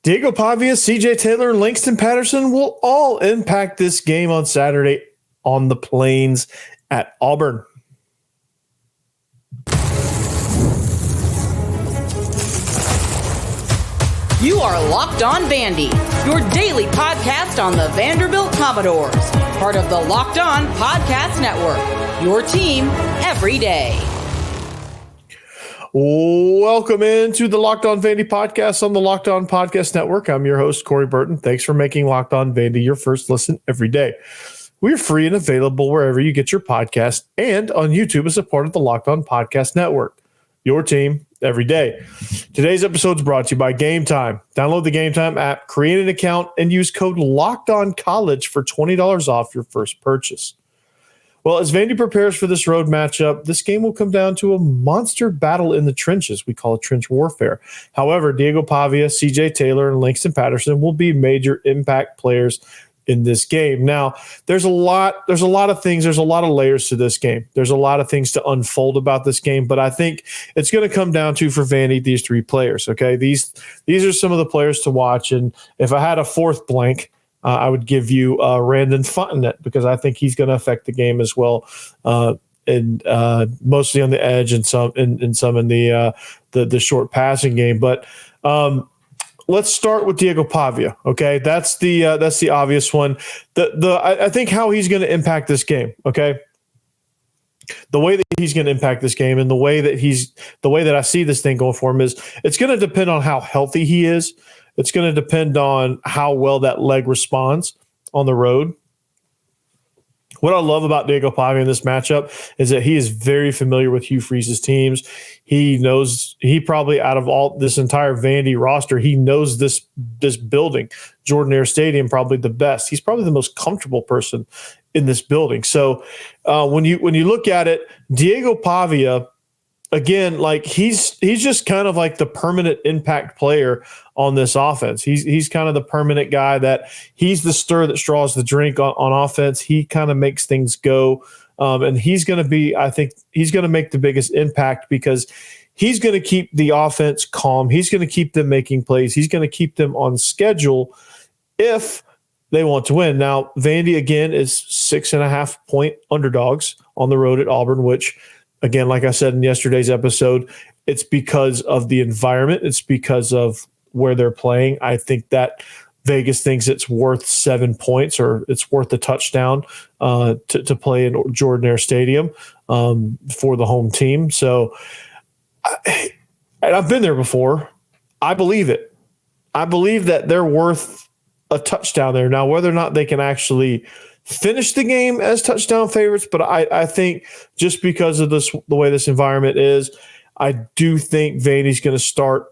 Diego Pavia, CJ Taylor, and Langston Patterson will all impact this game on Saturday on the Plains at Auburn. You are Locked On Vandy, your daily podcast on the Vanderbilt Commodores, part of the Locked On Podcast Network, your team every day. Welcome into the Locked On Vandy podcast on the Locked On Podcast Network. I'm your host, Corey Burton. Thanks for making Locked On Vandy your first listen every day. We're free and available wherever you get your podcast and on YouTube as a part of the Locked On Podcast Network, your team every day. Today's episode is brought to you by Game Time. Download the Game Time app, create an account, and use code LOCKEDONCollege for $20 off your first purchase. Well, as Vandy prepares for this road matchup, this game will come down to a monster battle in the trenches. We call it trench warfare. However, Diego Pavia, CJ Taylor, and Langston Patterson will be major impact players in this game. Now, there's a lot of things. There's a lot of layers to this game. There's a lot of things to unfold about this game, but I think it's going to come down to, for Vandy, these three players. Okay, these are some of the players to watch, and if I had a fourth blank, I would give you Randon Fontenette, because I think he's going to affect the game as well, and mostly on the edge and some in the short passing game. But let's start with Diego Pavia. Okay, that's the obvious one. I think how he's going to impact this game. Okay, the way that he's going to impact this game and the way that I see this thing going for him is it's going to depend on how healthy he is. It's going to depend on how well that leg responds on the road. What I love about Diego Pavia in this matchup is that he is very familiar with Hugh Freeze's teams. He probably, out of all this entire Vandy roster, he knows this building, Jordan Air Stadium, probably the best. He's probably the most comfortable person in this building. So when you look at it, Diego Pavia, again, like he's just kind of like the permanent impact player on this offense. He's kind of the permanent guy that he's the stir that straws the drink on offense. He kind of makes things go. And he's going to be, I think he's going to make the biggest impact because he's going to keep the offense calm. He's going to keep them making plays. He's going to keep them on schedule if they want to win. Now, Vandy, again, is 6.5 point underdogs on the road at Auburn, which, again, like I said in yesterday's episode, it's because of the environment. It's because of where they're playing. I think that Vegas thinks it's worth 7 points, or it's worth a touchdown to play in Jordan Air Stadium for the home team. So, and I've been there before. I believe it. I believe that they're worth a touchdown there. Now, whether or not they can actually finish the game as touchdown favorites, but I think just because of the way this environment is, I do think Vandy's going to start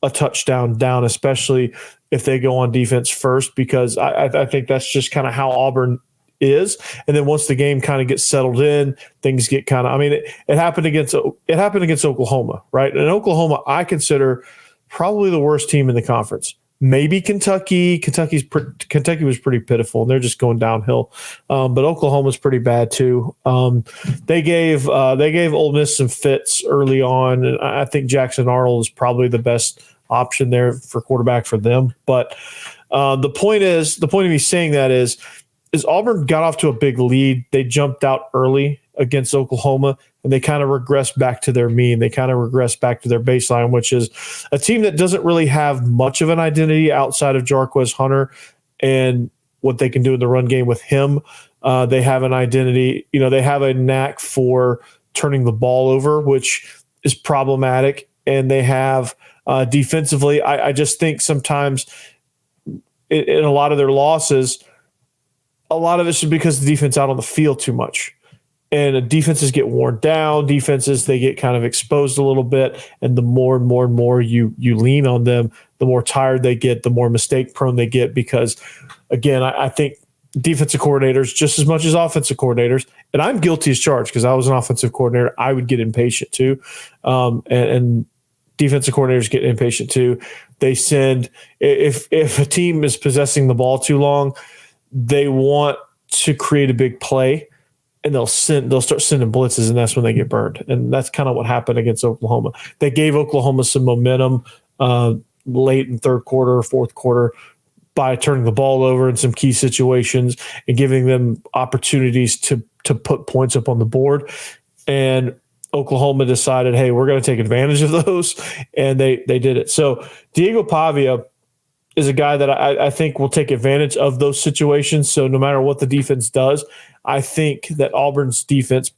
a touchdown down, especially if they go on defense first, because I think that's just kind of how Auburn is. And then once the game kind of gets settled in, things get kind of, I mean, it happened against Oklahoma, right? And Oklahoma, I consider probably the worst team in the conference. Maybe Kentucky. Kentucky was pretty pitiful, and they're just going downhill. But Oklahoma's pretty bad too. They gave Ole Miss some fits early on, and I think Jackson Arnold is probably the best option there for quarterback for them. But the point of me saying that is Auburn got off to a big lead. They jumped out early against Oklahoma, and they kind of regressed back to their mean. They kind of regressed back to their baseline, which is a team that doesn't really have much of an identity outside of Jarquez Hunter and what they can do in the run game with him. They have an identity. They have a knack for turning the ball over, which is problematic. And they have defensively, I just think sometimes in a lot of their losses, a lot of it's because the defense out on the field too much. And defenses get worn down. Defenses, they get kind of exposed a little bit. And the more and more and more you lean on them, the more tired they get, the more mistake prone they get. Because, again, I think defensive coordinators, just as much as offensive coordinators, and I'm guilty as charged because I was an offensive coordinator, I would get impatient too. And defensive coordinators get impatient too. They send, if a team is possessing the ball too long, they want to create a big play. And they'll start sending blitzes, and that's when they get burned. And that's kind of what happened against Oklahoma. They gave Oklahoma some momentum late in third quarter or fourth quarter by turning the ball over in some key situations and giving them opportunities to put points up on the board. And Oklahoma decided, hey, we're going to take advantage of those, and they did it. So Diego Pavia is a guy that I think will take advantage of those situations. So no matter what the defense does, I think that Auburn's defense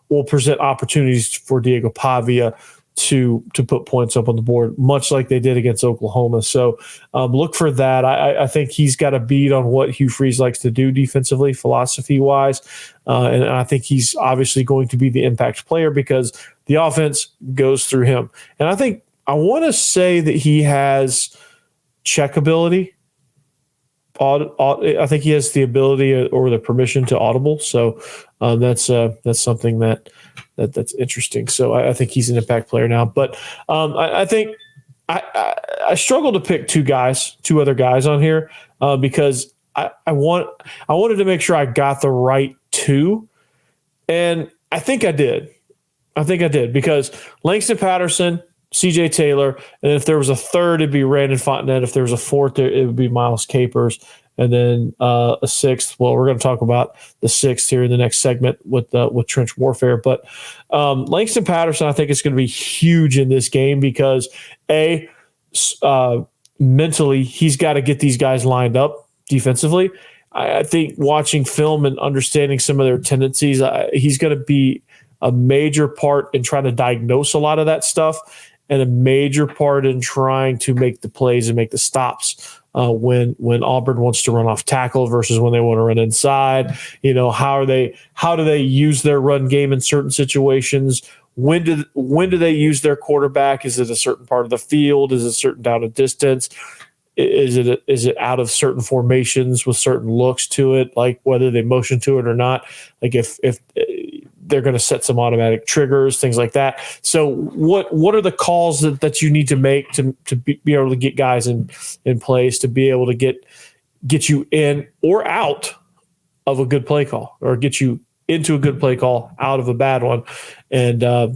will present opportunities for Diego Pavia to put points up on the board, much like they did against Oklahoma. So look for that. I think he's got a beat on what Hugh Freeze likes to do defensively, philosophy-wise. And I think he's obviously going to be the impact player because the offense goes through him. And I want to say that he has check ability. I think he has the ability or the permission to audible. So that's something that's interesting. So I think he's an impact player now. But I think I struggle to pick two other guys on here because I wanted to make sure I got the right two, and I think I did. Because Langston Patterson, CJ Taylor, and if there was a third, it'd be Randon Fontenette. If there was a fourth, it would be Miles Capers. And then a sixth. Well, we're going to talk about the sixth here in the next segment with trench warfare. But Langston Patterson, I think, is going to be huge in this game because mentally he's got to get these guys lined up defensively. I think watching film and understanding some of their tendencies, he's going to be a major part in trying to diagnose a lot of that stuff, and a major part in trying to make the plays and make the stops. When Auburn wants to run off tackle versus when they want to run inside, how do they use their run game in certain situations? When do they use their quarterback? Is it a certain part of the field? Is it a certain down of distance? Is it out of certain formations with certain looks to it, like whether they motion to it or not? Like if they're going to set some automatic triggers, things like that. So what are the calls that you need to make to be able to get guys in place to be able to get you in or out of a good play call, or get you into a good play call out of a bad one? And I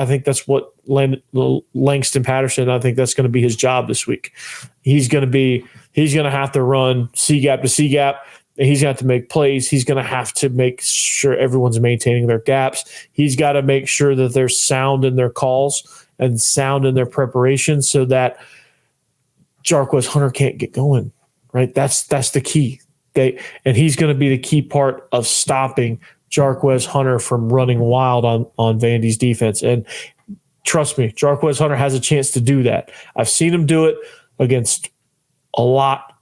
think that's what Langston Patterson, I think that's going to be his job this week. He's going to have to run C gap to C gap. He's got to make plays. He's going to have to make sure everyone's maintaining their gaps. He's got to make sure that they're sound in their calls and sound in their preparation so that Jarquez Hunter can't get going, right? That's the key. And he's going to be the key part of stopping Jarquez Hunter from running wild on Vandy's defense. And trust me, Jarquez Hunter has a chance to do that. I've seen him do it against a lot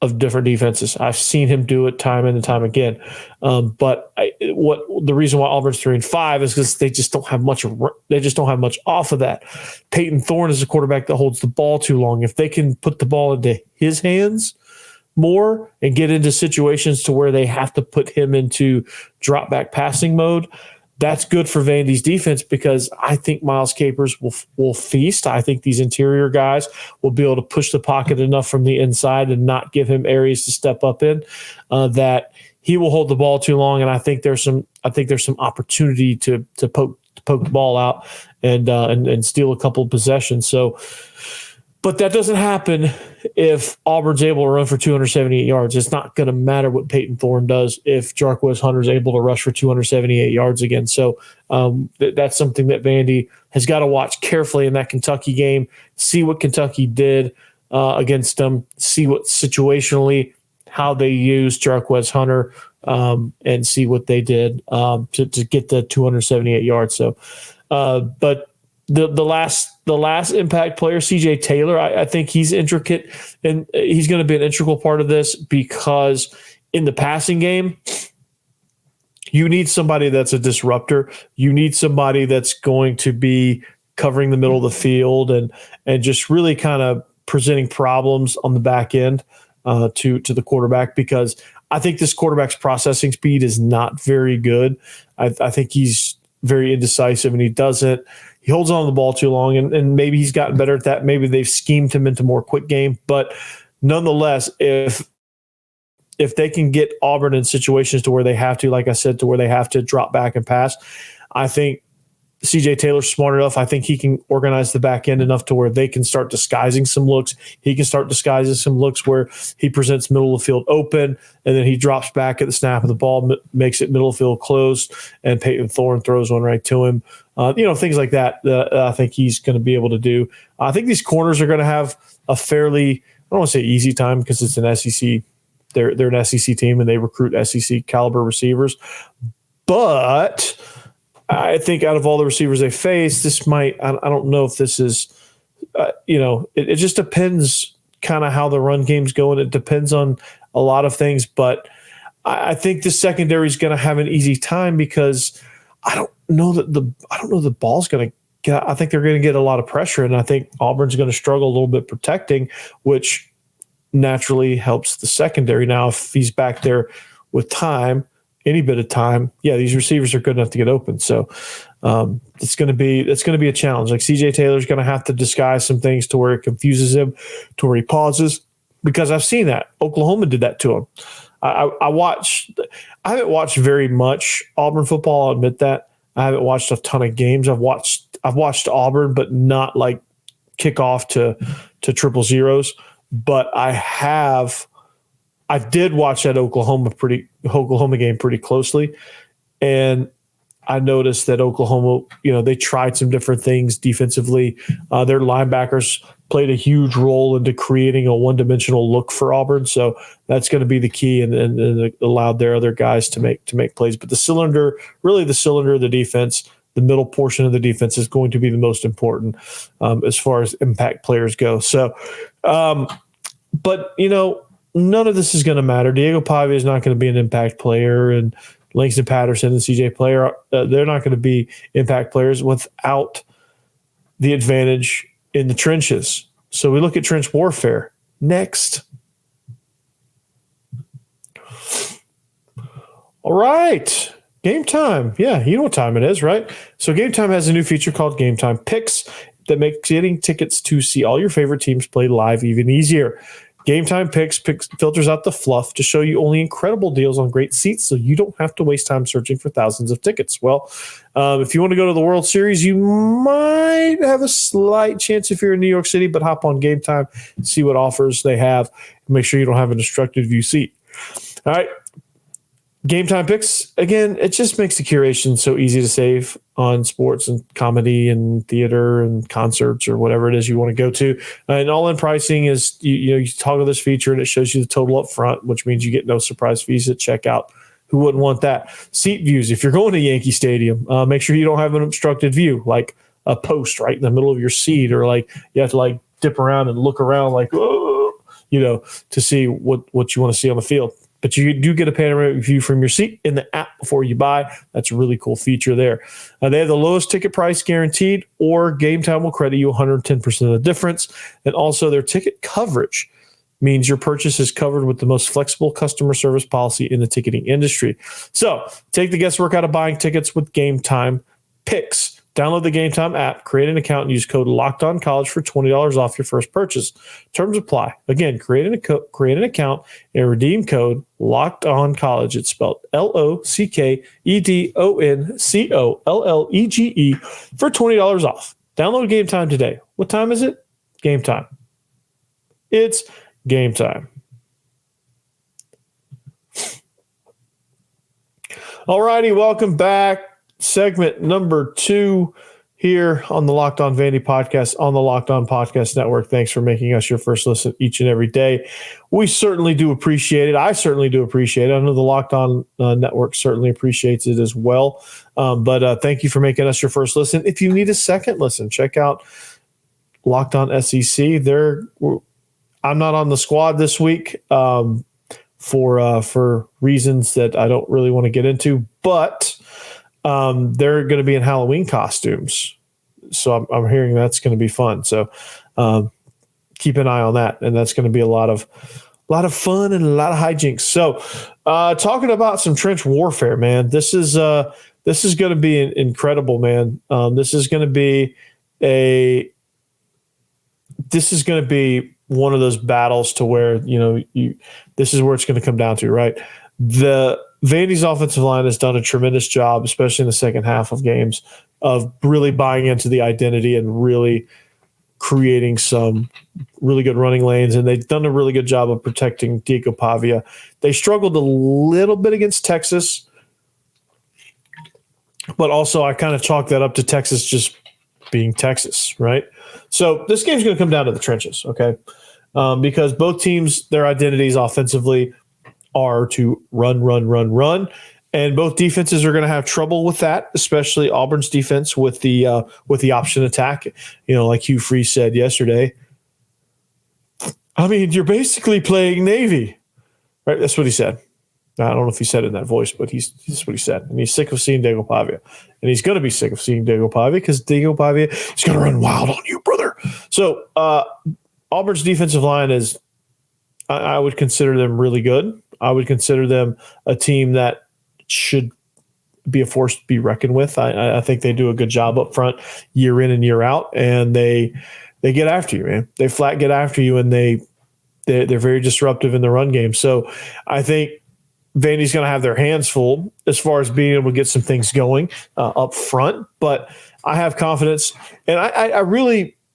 of different defenses. I've seen him do it time and time again. But the reason why Auburn's 3-5 is because they just don't have much. They just don't have much off of that. Peyton Thorne is a quarterback that holds the ball too long. If they can put the ball into his hands more and get into situations to where they have to put him into drop back passing mode, that's good for Vandy's defense, because I think Miles Capers will feast. I think these interior guys will be able to push the pocket enough from the inside and not give him areas to step up in, that he will hold the ball too long. And I think there's some opportunity to poke the ball out and steal a couple of possessions. So, but that doesn't happen if Auburn's able to run for 278 yards. It's not going to matter what Peyton Thorne does if Jarquez Hunter's able to rush for 278 yards again. So that's something that Vandy has got to watch carefully in that Kentucky game, see what Kentucky did against them, see what situationally how they used Jarquez Hunter, and see what they did to get the 278 yards. So, but the last impact player, CJ Taylor, I think he's intricate, and he's going to be an integral part of this, because in the passing game, you need somebody that's a disruptor. You need somebody that's going to be covering the middle of the field and just really kind of presenting problems on the back end to the quarterback, because I think this quarterback's processing speed is not very good. I think he's very indecisive, and he holds on to the ball too long, and maybe he's gotten better at that. Maybe they've schemed him into more quick game. But nonetheless, if they can get Auburn in situations to where they have to, like I said, to where they have to drop back and pass, I think CJ Taylor's smart enough. I think he can organize the back end enough to where they can start disguising some looks. He can start disguising some looks where he presents middle of the field open, and then he drops back at the snap of the ball, makes it middle of the field closed, and Peyton Thorne throws one right to him. Things like that I think he's going to be able to do. I think these corners are going to have a fairly, I don't want to say easy time because it's an SEC. They're an SEC team, and they recruit SEC caliber receivers. But I think out of all the receivers they face, this might, I don't know if this is, it just depends kind of how the run game's going. It depends on a lot of things, but I think the secondary is going to have an easy time because I don't know that the ball's going to get, I think they're going to get a lot of pressure, and I think Auburn's going to struggle a little bit protecting, which naturally helps the secondary. Now, if he's back there with time, any bit of time, these receivers are good enough to get open. So it's going to be a challenge. Like CJ Taylor's going to have to disguise some things to where it confuses him, to where he pauses, because I've seen that. Oklahoma did that to him. I haven't watched very much Auburn football. I'll admit that. I haven't watched a ton of games. I've watched Auburn, but not like kickoff to triple zeros. But I did watch that Oklahoma game pretty closely, and I noticed that Oklahoma, they tried some different things defensively. Their linebackers played a huge role into creating a one-dimensional look for Auburn, so that's going to be the key, and it allowed their other guys to make plays. But the cylinder of the defense, the middle portion of the defense, is going to be the most important as far as impact players go. So, but none of this is going to matter. Diego Pavia is not going to be an impact player, and Langston Patterson and CJ Player, they're not going to be impact players without the advantage in the trenches. So we look at trench warfare next. All right. Game time. Yeah, you know what time it is, right? So Game Time has a new feature called Game Time Picks that makes getting tickets to see all your favorite teams play live even easier. Game Time Picks filters out the fluff to show you only incredible deals on great seats so you don't have to waste time searching for thousands of tickets. Well, if you want to go to the World Series, you might have a slight chance if you're in New York City, but hop on Game Time, see what offers they have, and make sure you don't have an obstructed view seat. All right. Game Time Picks, again, it just makes the curation so easy to save on sports and comedy and theater and concerts or whatever it is you want to go to. And all-in pricing is, you toggle this feature and it shows you the total up front, which means you get no surprise fees at checkout. Who wouldn't want that? Seat views. If you're going to Yankee Stadium, make sure you don't have an obstructed view, like a post right in the middle of your seat, or like you have to like dip around and look around like, to see what you want to see on the field. But you do get a panoramic view from your seat in the app before you buy. That's a really cool feature there. They have the lowest ticket price guaranteed, or Game Time will credit you 110% of the difference. And also their ticket coverage means your purchase is covered with the most flexible customer service policy in the ticketing industry. So take the guesswork out of buying tickets with Game Time Picks. Download the Game Time app, create an account, and use code LOCKEDONCollege for $20 off your first purchase. Terms apply. Again, create an account and redeem code LOCKEDONCollege. It's spelled LOCKEDONCOLLEGE for $20 off. Download Game Time today. What time is it? Game time. It's game time. All righty, welcome back. Segment number 2 here on the Locked On Vandy podcast on the Locked On Podcast Network. Thanks for making us your first listen each and every day. We certainly do appreciate it. I certainly do appreciate it. I know the Locked On Network certainly appreciates it as well. But thank you for making us your first listen. If you need a second listen, check out Locked On SEC. I'm not on the squad this week for reasons that I don't really want to get into, but they're going to be in Halloween costumes. So I'm hearing that's going to be fun. So keep an eye on that. And that's going to be a lot of fun and a lot of hijinks. So talking about some trench warfare, man, this is going to be incredible, man. This is going to be one of those battles to where, this is where it's going to come down to, right? Vandy's offensive line has done a tremendous job, especially in the second half of games, of really buying into the identity and really creating some really good running lanes. And they've done a really good job of protecting Diego Pavia. They struggled a little bit against Texas, but also I kind of chalk that up to Texas just being Texas, right? So this game's going to come down to the trenches, okay? Because both teams, their identities offensively are to run. And both defenses are going to have trouble with that, especially Auburn's defense with the option attack. Like Hugh Freeze said yesterday, I mean, you're basically playing Navy, right? That's what he said. I don't know if he said it in that voice, but that's what he said. And he's sick of seeing Diego Pavia. And he's going to be sick of seeing Diego Pavia because Diego Pavia is going to run wild on you, brother. So Auburn's defensive line is, I would consider them really good. I would consider them a team that should be a force to be reckoned with. I think they do a good job up front year in and year out, and they get after you, man. They flat get after you, and they're very disruptive in the run game. So I think Vandy's going to have their hands full as far as being able to get some things going up front. But I have confidence, and I really –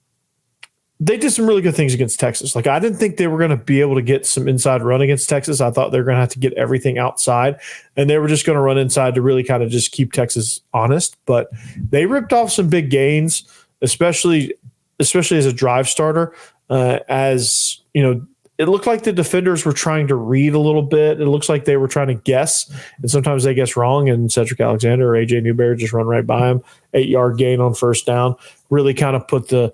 they did some really good things against Texas. Like, I didn't think they were going to be able to get some inside run against Texas. I thought they were going to have to get everything outside, and they were just going to run inside to really kind of just keep Texas honest. But they ripped off some big gains, especially as a drive starter. It looked like the defenders were trying to read a little bit. It looks like they were trying to guess, and sometimes they guess wrong, and Cedric Alexander or A.J. Newberry just run right by him. 8-yard gain on first down really kind of put the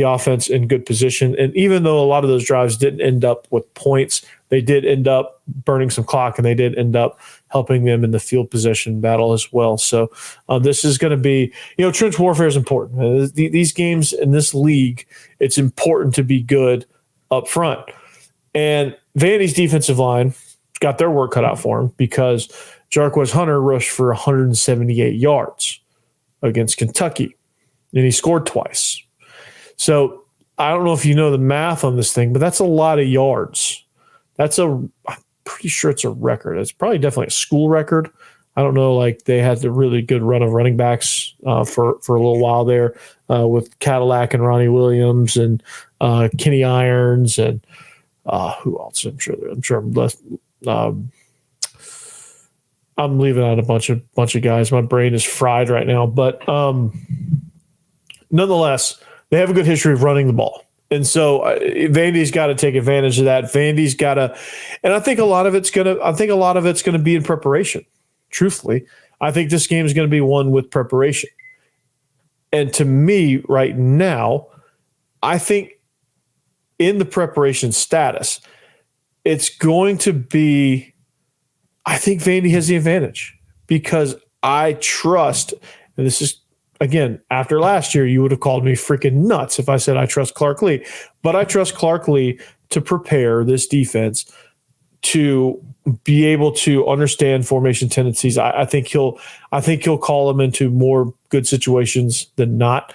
offense in good position. And even though a lot of those drives didn't end up with points, they did end up burning some clock, and they did end up helping them in the field position battle as well. So this is going to be, trench warfare is important. These games in this league, it's important to be good up front. And Vandy's defensive line got their work cut out for him because Jarquez Hunter rushed for 178 yards against Kentucky, and he scored twice. So I don't know if you know the math on this thing, but that's a lot of yards. I'm pretty sure it's a record. It's probably definitely a school record. I don't know, like they had the really good run of running backs for a little while there with Cadillac and Ronnie Williams and Kenny Irons and who else? I'm sure I'm less. I'm leaving out a bunch of guys. My brain is fried right now, but nonetheless, they have a good history of running the ball. And so Vandy's got to take advantage of that. Vandy's got to, and I think a lot of it's going to be in preparation. Truthfully, I think this game is going to be one with preparation. And to me right now, I think in the preparation status, it's going to be, I think Vandy has the advantage because I trust, and this is, again, after last year, you would have called me freaking nuts if I said I trust Clark Lee. But I trust Clark Lee to prepare this defense to be able to understand formation tendencies. I think he'll call them into more good situations than not.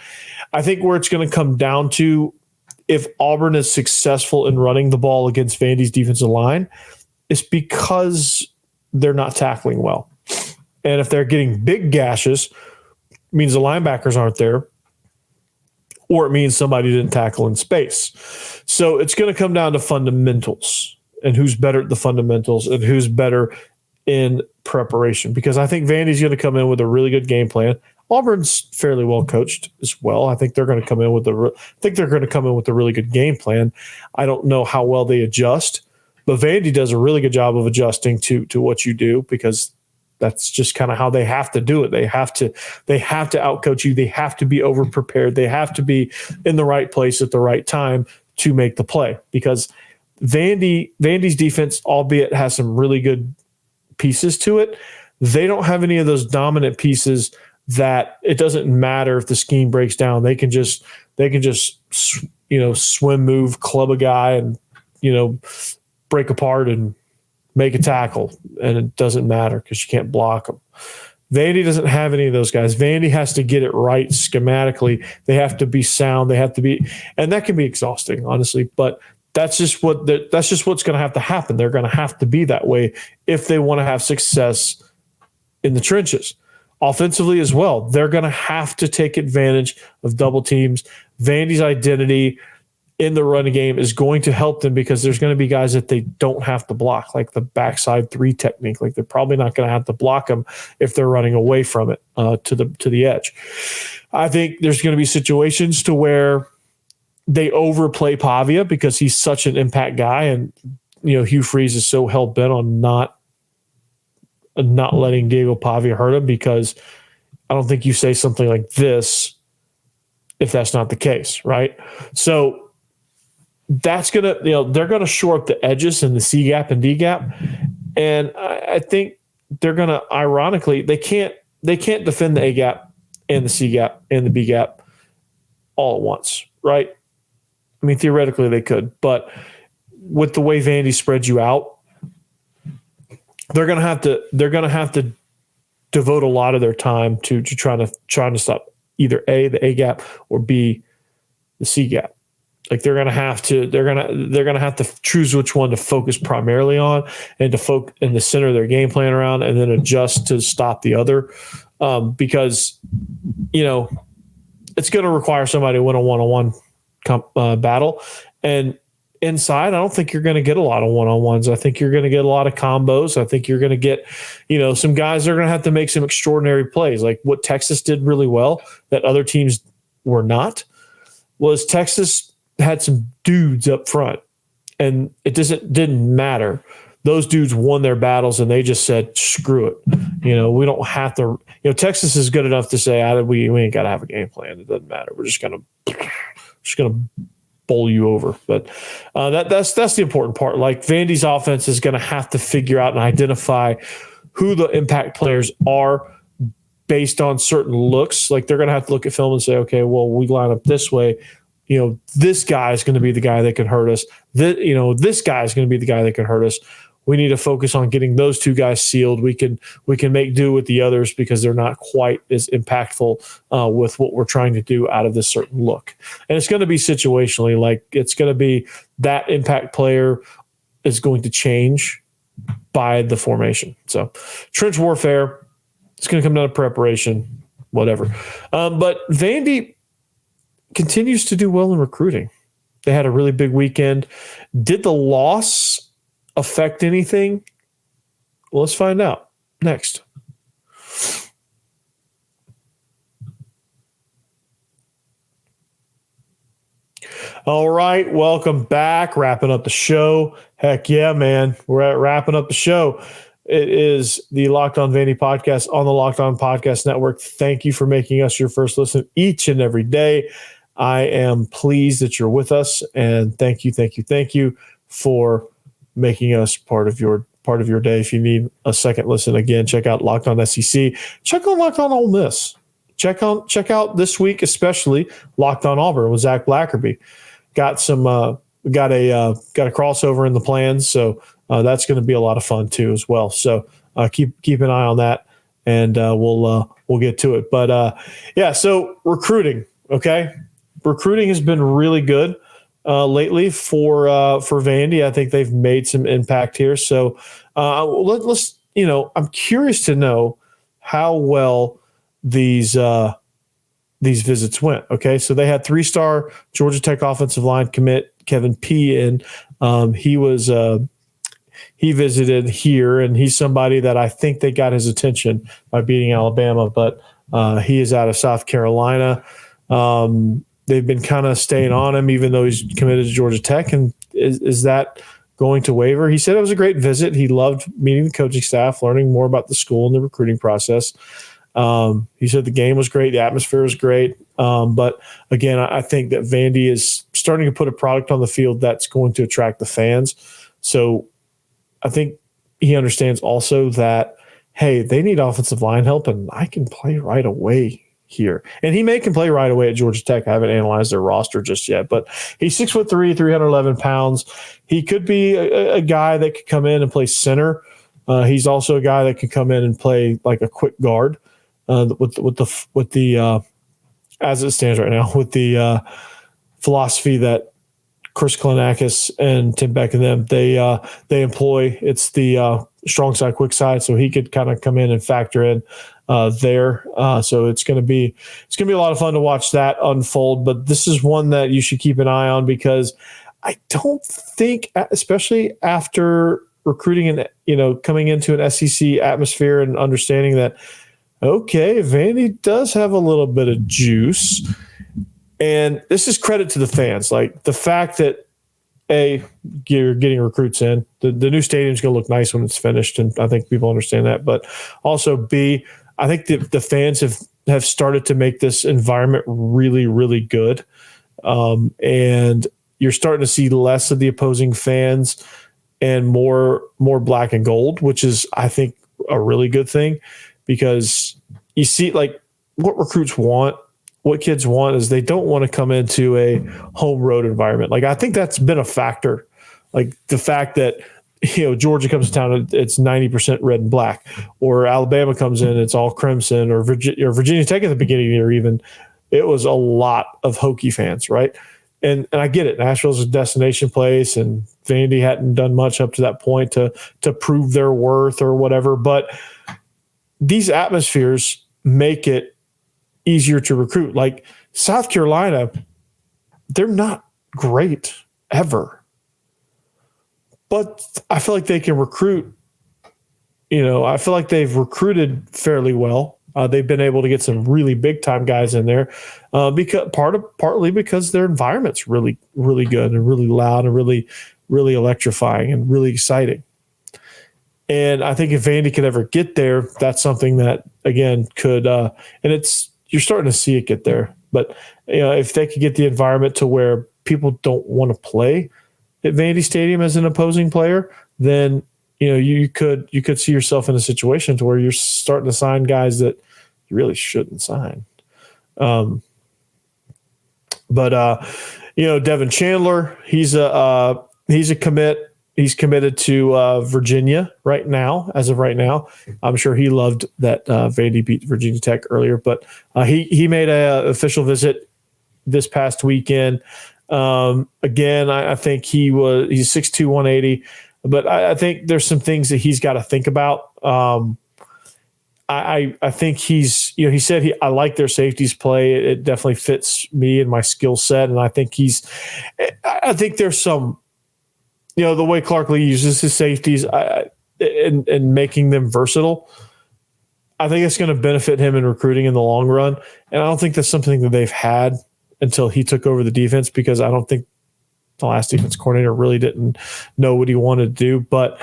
I think where it's going to come down to, if Auburn is successful in running the ball against Vandy's defensive line, it's because they're not tackling well. And if they're getting big gashes, means the linebackers aren't there, or it means somebody didn't tackle in space. So it's going to come down to fundamentals and who's better at the fundamentals and who's better in preparation. Because I think Vandy's going to come in with a really good game plan. Auburn's fairly well coached as well. I think they're going to come in with a really good game plan. I don't know how well they adjust, but Vandy does a really good job of adjusting to what you do because that's just kind of how they have to do it. They have to outcoach you. They have to be over prepared. They have to be in the right place at the right time to make the play because Vandy's defense, albeit has some really good pieces to it, they don't have any of those dominant pieces that it doesn't matter if the scheme breaks down. They can just swim move, club a guy and break apart and make a tackle, and it doesn't matter because you can't block them. Vandy doesn't have any of those guys. Vandy has to get it right schematically. They have to be sound. They have to be, and that can be exhausting, honestly, but that's just what's going to have to happen. They're going to have to be that way if they want to have success in the trenches. Offensively as well, they're going to have to take advantage of double teams. Vandy's identity in the running game is going to help them because there's going to be guys that they don't have to block, like the backside 3 technique. Like they're probably not going to have to block them if they're running away from it to the edge. I think there's going to be situations to where they overplay Pavia because he's such an impact guy, and Hugh Freeze is so hell bent on not letting Diego Pavia hurt him, because I don't think you say something like this if that's not the case, right? So that's gonna, they're gonna shore up the edges in the C gap and D gap, and I think they're gonna, ironically, they can't defend the A gap and the C gap and the B gap all at once, right? I mean, theoretically they could, but with the way Vandy spreads you out, they're gonna have to devote a lot of their time to trying to stop either A, the A gap, or B, the C gap. Like they're gonna have to choose which one to focus primarily on, and to focus in the center of their game plan around, and then adjust to stop the other, because it's going to require somebody to win a one-on-one battle. And inside, I don't think you're going to get a lot of one-on-ones. I think you're going to get a lot of combos. I think you're going to get, some guys are going to have to make some extraordinary plays. Like what Texas did really well that other teams were not, was Texas had some dudes up front, and it didn't matter. Those dudes won their battles, and they just said, screw it. We don't have to, Texas is good enough to say, we ain't got to have a game plan. It doesn't matter. We're just going to bowl you over. But that's the important part. Like Vandy's offense is going to have to figure out and identify who the impact players are based on certain looks. Like they're going to have to look at film and say, okay, well, we line up this way. This guy is going to be the guy that can hurt us. This guy is going to be the guy that can hurt us. We need to focus on getting those two guys sealed. We can make do with the others because they're not quite as impactful with what we're trying to do out of this certain look. And it's going to be situationally, like it's going to be that impact player is going to change by the formation. So trench warfare, it's going to come down to preparation, whatever. But Vandy continues to do well in recruiting. They had a really big weekend. Did the loss affect anything? Well, let's find out next. All right, welcome back. Wrapping up the show. Heck yeah, man. We're wrapping up the show. It is the Locked On Vandy podcast on the Locked On Podcast Network. Thank you for making us your first listen each and every day. I am pleased that you're with us, and thank you for making us part of your day. If you need a second listen, again, check out Locked On SEC. Check out Locked On Ole Miss. Check out this week, especially Locked On Auburn with Zach Blackerby. Got a crossover in the plans, so that's going to be a lot of fun too as well. So keep an eye on that, and we'll get to it. But so recruiting, okay. Recruiting has been really good lately for Vandy. I think they've made some impact here. So let's I'm curious to know how well these visits went. Okay, so they had 3-star Georgia Tech offensive line commit Kevin P. in. He visited here, and he's somebody that I think they got his attention by beating Alabama, but he is out of South Carolina. They've been kind of staying on him, even though he's committed to Georgia Tech. And is that going to waver? He said it was a great visit. He loved meeting the coaching staff, learning more about the school and the recruiting process. He said the game was great. The atmosphere was great. But again, I think that Vandy is starting to put a product on the field that's going to attract the fans. So I think he understands also that, hey, they need offensive line help, and I can play right away here. And he can play right away at Georgia Tech. I haven't analyzed their roster just yet, but he's 6'3", 311 pounds. He could be a guy that could come in and play center. He's also a guy that could come in and play like a quick guard with the as it stands right now, with the philosophy that Chris Klinakis and Tim Beck and them, they employ. It's the strong side, quick side, so he could kind of come in and factor in there. So it's going to be a lot of fun to watch that unfold. But this is one that you should keep an eye on, because I don't think, especially after recruiting and coming into an SEC atmosphere and understanding that, okay, Vandy does have a little bit of juice. And this is credit to the fans. Like, the fact that, A, you're getting recruits in. The new stadium's going to look nice when it's finished, and I think people understand that. But also, B, I think the fans have started to make this environment really, really good. And you're starting to see less of the opposing fans and more black and gold, which is, I think, a really good thing, because you see, like, what recruits want. What kids want is they don't want to come into a home road environment. Like, I think that's been a factor. Like, the fact that, Georgia comes to town, it's 90% red and black, or Alabama comes in, it's all crimson, or Virginia Tech at the beginning of the year, even, it was a lot of Hokie fans, right? And I get it. Nashville's a destination place, and Vandy hadn't done much up to that point to prove their worth or whatever. But these atmospheres make it easier to recruit. Like, South Carolina, they're not great ever, but I feel like they can recruit. I feel like they've recruited fairly well. They've been able to get some really big time guys in there, because partly because their environment's really, really good and really loud and really, really electrifying and really exciting. And I think if Vandy could ever get there, that's something that, again, could you're starting to see it get there. But if they could get the environment to where people don't want to play at Vandy Stadium as an opposing player, then you could see yourself in a situation to where you're starting to sign guys that you really shouldn't sign. But Devin Chandler, he's a commit. He's committed to Virginia right now. As of right now, I'm sure he loved that Vandy beat Virginia Tech earlier. But he made an official visit this past weekend. Again, I think he's 6'2", 180. But I think there's some things that he's got to think about. I think he said I like their safeties play. It definitely fits me and my skill set, and I think there's some. The way Clark Lee uses his safeties and making them versatile, I think it's going to benefit him in recruiting in the long run. And I don't think that's something that they've had until he took over the defense, because I don't think the last defense coordinator really didn't know what he wanted to do. But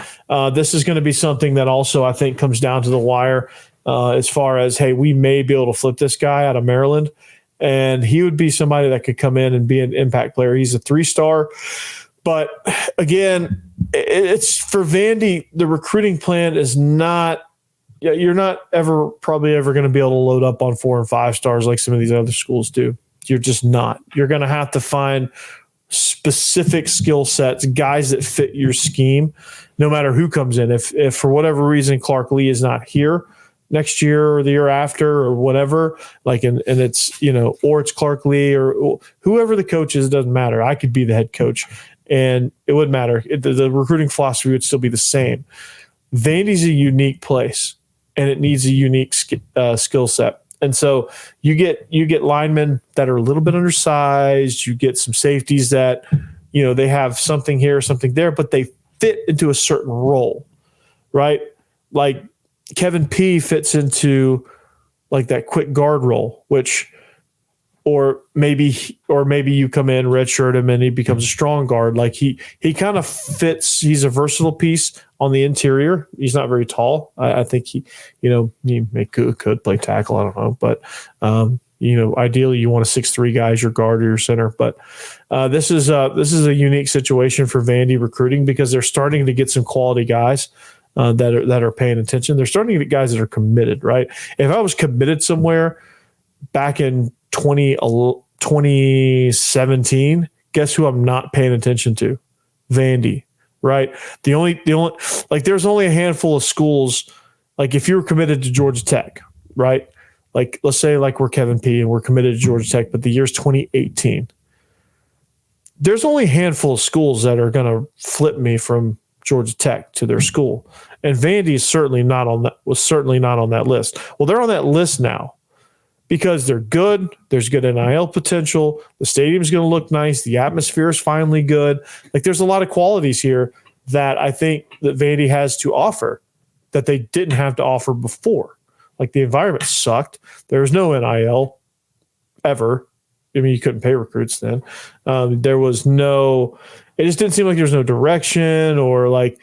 this is going to be something that also, I think, comes down to the wire as far as, hey, we may be able to flip this guy out of Maryland, and he would be somebody that could come in and be an impact player. He's a 3-star. But again, it's for Vandy, the recruiting plan is not, you're not probably ever going to be able to load up on 4 and 5 stars like some of these other schools do. You're just not. You're going to have to find specific skill sets, guys that fit your scheme, no matter who comes in. If for whatever reason Clark Lee is not here next year or the year after or whatever, and it's, or it's Clark Lee or whoever the coach is, it doesn't matter. I could be the head coach. And it wouldn't matter. The recruiting philosophy would still be the same. Vandy's a unique place, and it needs a unique skill set. And so you get linemen that are a little bit undersized. You get some safeties that, they have something here, something there, but they fit into a certain role, right? Like Kevin P fits into like that quick guard role, or maybe you come in, redshirt him, and he becomes a strong guard. Like he kind of fits. He's a versatile piece on the interior. He's not very tall. I think he could play tackle. I don't know, but ideally you want a 6'3" guy as your guard or your center. But this is a unique situation for Vandy recruiting, because they're starting to get some quality guys that are paying attention. They're starting to get guys that are committed. Right? If I was committed somewhere back in 2017, guess who I'm not paying attention to? Vandy, right? The only there's only a handful of schools. Like if you're committed to Georgia Tech, right? Like let's say like we're Kevin P and we're committed to Georgia Tech, but the year's 2018. there's only a handful of schools that are going to flip me from Georgia Tech to their school. And Vandy is certainly not on that, was certainly not on that list. Well, they're on that list now because they're good. There's good NIL potential. The stadium's going to look nice. The atmosphere is finally good. Like, there's a lot of qualities here that I think that Vandy has to offer that they didn't have to offer before. Like, the environment sucked. There was no NIL ever. I mean, you couldn't pay recruits then. There was no, it just didn't seem like there was no direction, or like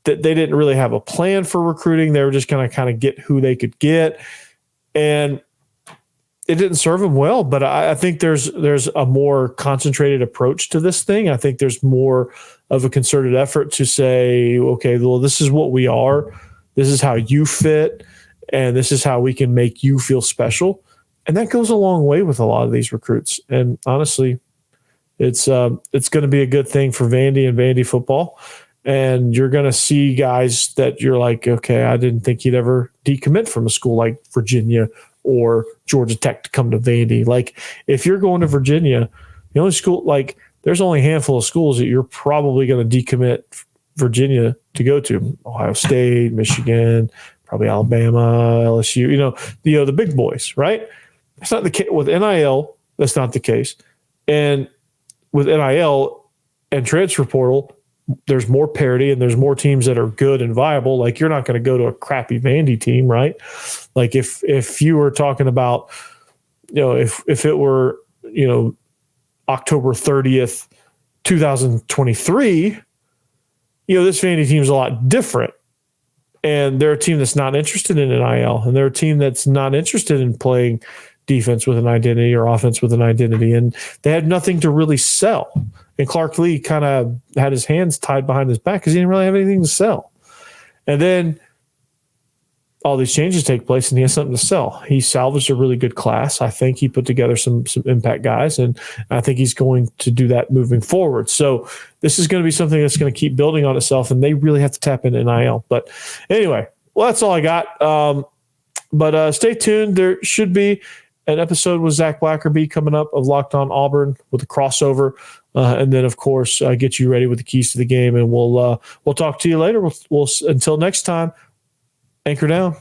that they didn't really have a plan for recruiting. They were just going to kind of get who they could get. And it didn't serve them well, but I think there's a more concentrated approach to this thing. I think there's more of a concerted effort to say, okay, well, this is what we are. This is how you fit. And this is how we can make you feel special. And that goes a long way with a lot of these recruits. And honestly, it's going to be a good thing for Vandy and Vandy football. And you're going to see guys that you're like, okay, I didn't think he'd ever decommit from a school like Virginia or Georgia Tech to come to Vandy. Like, if you're going to Virginia, the only school, like, there's only a handful of schools that you're probably going to decommit Virginia to go to. Ohio State, Michigan, probably Alabama, LSU, the big boys, right? That's not the case with NIL. That's not the case. And with NIL and transfer portal, there's more parity and there's more teams that are good and viable. Like, you're not going to go to a crappy Vandy team, right? Like, if you were talking about, if it were, October 30th, 2023, this Vandy team is a lot different. And they're a team that's not interested in NIL, and they're a team that's not interested in playing defense with an identity or offense with an identity. And they had nothing to really sell. And Clark Lee kind of had his hands tied behind his back because he didn't really have anything to sell. And then all these changes take place and he has something to sell. He salvaged a really good class. I think he put together some impact guys, and I think he's going to do that moving forward. So this is going to be something that's going to keep building on itself, and they really have to tap into NIL. But anyway, well, that's all I got. But stay tuned. There should be an episode with Zach Blackerby coming up of Locked On Auburn with a crossover. And then, of course, get you ready with the keys to the game. And we'll talk to you later. We'll until next time, anchor down.